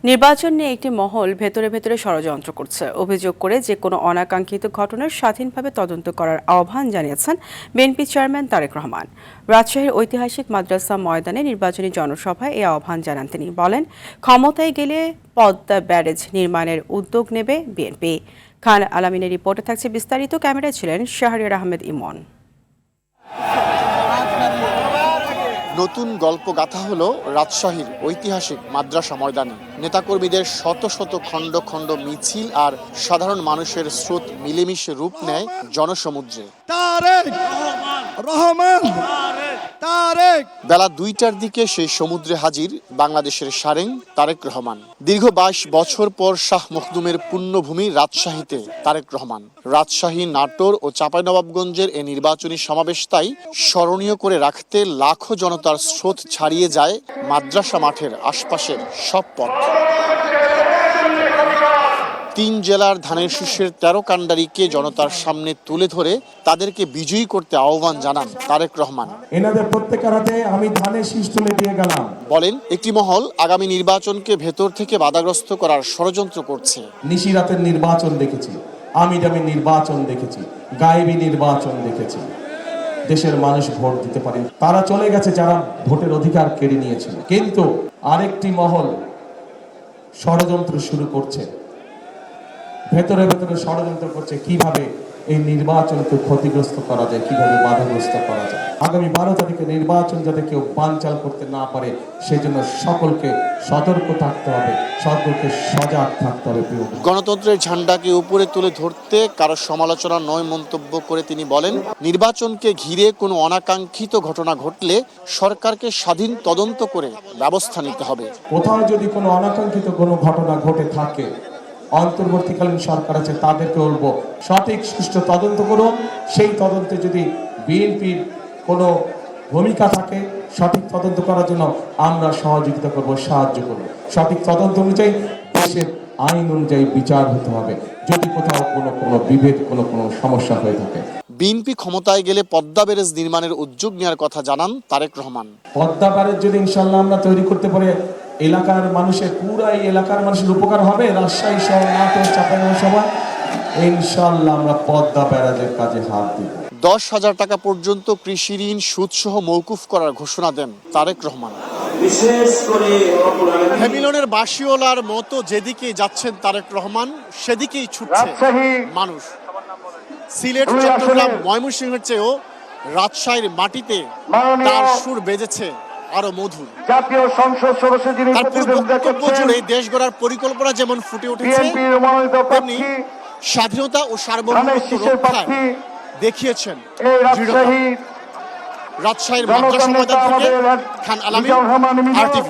নির্বাচন নিয়ে একটি মহল ভেতরে ভেতরে ষড়যন্ত্র করছে অভিযোগ করে যে কোনো অনাকাঙ্ক্ষিত ঘটনার স্বাধীনভাবে তদন্ত করার আহ্বান জানিয়েছেন বিএনপি চেয়ারম্যান তারেক রহমান। রাজশাহীর ঐতিহাসিক মাদ্রাসা ময়দানে নির্বাচনী জনসভায় এই আহ্বান জানান তিনি। বলেন, ক্ষমতায় গেলে পদ্মা ব্যারেজ নির্মাণের উদ্যোগ নেবে বিএনপি। খান আলামিনের রিপোর্টে থাকছে বিস্তারিত। ক্যামেরায় ছিলেন শাহরিয়ার আহমেদ ইমন। নতুন গল্প গাথা হলো রাজশাহীর ঐতিহাসিক মাদ্রাসা ময়দানে। নেতাকর্মীদের শত শত খণ্ড খণ্ড মিছিল আর সাধারণ মানুষের স্রোত মিলেমিশে রূপ নেয় জনসমুদ্রে। বেলা ২টার দিকে সেই সমুদ্রে হাজির বাংলাদেশের সারেং তারেক রহমান। দীর্ঘ ২২ বছর পর শাহ মখদুমের পুণ্যভূমি রাজশাহীতে তারেক রহমান। রাজশাহী, নাটোর ও চাঁপাইনবাবগঞ্জের এ নির্বাচনী সমাবেশ তাই স্মরণীয় করে রাখতে লাখো জনতার স্রোত ছাড়িয়ে যায় মাদ্রাসা মাঠের আশপাশের সব পথ। ৩ জেলার ধানের শীষের ১৩ কাণ্ডারিকে জনতার সামনে তুলে ধরে তাদেরকে বিজয়ী করতে আহ্বান জানান তারেক রহমান। এনাদের প্রত্যেকের হাতে আমি ধানের শীষ তুলে দিয়ে গেলাম। বলেন, একটি মহল আগামী নির্বাচনকে ভেতর থেকে বাধাগ্রস্ত করার ষড়যন্ত্র করছে। নিশিরাতের নির্বাচন দেখেছি, আমি নির্বাচন দেখেছি, গায়েবী নির্বাচন দেখেছি। দেশের মানুষ ভোট দিতে পারে, তারা চলে গেছে যারা ভোটের অধিকার কেড়ে নিয়েছিল। কিন্তু আরেকটি মহল ষড়যন্ত্র শুরু করছে, ভেতরে ভেতরে ষড়যন্ত্র করছে কিভাবে এই নির্বাচনকে ক্ষতিগ্রস্ত করা যায়, কিভাবে বাধাগ্রস্ত করা যায়। আগামী ১২ তারিখে নির্বাচন যাতে কেউ বানচাল করতে না পারে সেজন্য সকলকে সতর্ক থাকতে হবে, সকলকে সজাগ থাকতে হবে। গণতন্ত্রের ঝান্ডাকে উপরে তুলে ধরতে কারো সমালোচনা নয় মন্তব্য করে তিনি বলেন, নির্বাচনকে ঘিরে কোনো অনাকাঙ্ক্ষিত ঘটনা ঘটলে সরকারকে স্বাধীন তদন্ত করে ব্যবস্থা নিতে হবে। কোথাও যদি কোনো অনাকাঙ্ক্ষিত কোনো ঘটনা ঘটে থাকে, অন্তর্বর্তীকালীন সরকার আছে, তাদেরকে বলবো সঠিক সুষ্ঠু তদন্ত করুন। সেই তদন্তে যদি বিএনপির কোনো ভূমিকা থাকে, সঠিক তদন্ত করার জন্য আমরা সহযোগিতা করব, সাহায্য করব। সঠিক তদন্ত অনুযায়ী দেশের আইন অনুযায়ী বিচার হতে হবে যদি কোথাও কোনো বিভেদ কোনো সমস্যা হয়ে থাকে। বিএনপি ক্ষমতায় গেলে পদ্মা ব্যারেজ নির্মাণের উদ্যোগ নেওয়ার কথা জানান তারেক রহমান। পদ্মা ব্যারেজ যদি ইনশাল্লাহ আমরা তৈরি করতে পারি, এলাকার মানুষের পুরা এই এলাকার মানুষের উপকার হবে। রাজশাহী সহ নাটোর, চাঁপাইনবাবগঞ্জ সবাই ইনশাল্লাহ আমরা পদ্মা ব্যারাজের কাজে হাত দিব। ১০,০০০ টাকা পর্যন্ত কৃষি ঋণ সুদসহ মওকুফ করার ঘোষণা দেন তারেক রহমান। হ্যামিলনের বাসিওলার মতো যেদিকেই যাচ্ছেন তারেক রহমান, সেদিকেই ছুটছে মানুষ। সিলেট, চট্টগ্রাম, ময়মনসিংহের চেয়েও রাজশাহীর মাটিতে তার সুর বেজেছে আরো মধুর। জাতীয় সংসদ সদস্য যিনি বক্তব্য জুড়ে দেশ গড়ার পরিকল্পনা যেমন ফুটে উঠেছে, তেমনি স্বাধীনতা ও সার্বভৌমত্ব রক্ষায় দেখিয়েছেন রাজশাহীর মাদ্রাসা ময়দান থেকে খান আলামিন, RTV।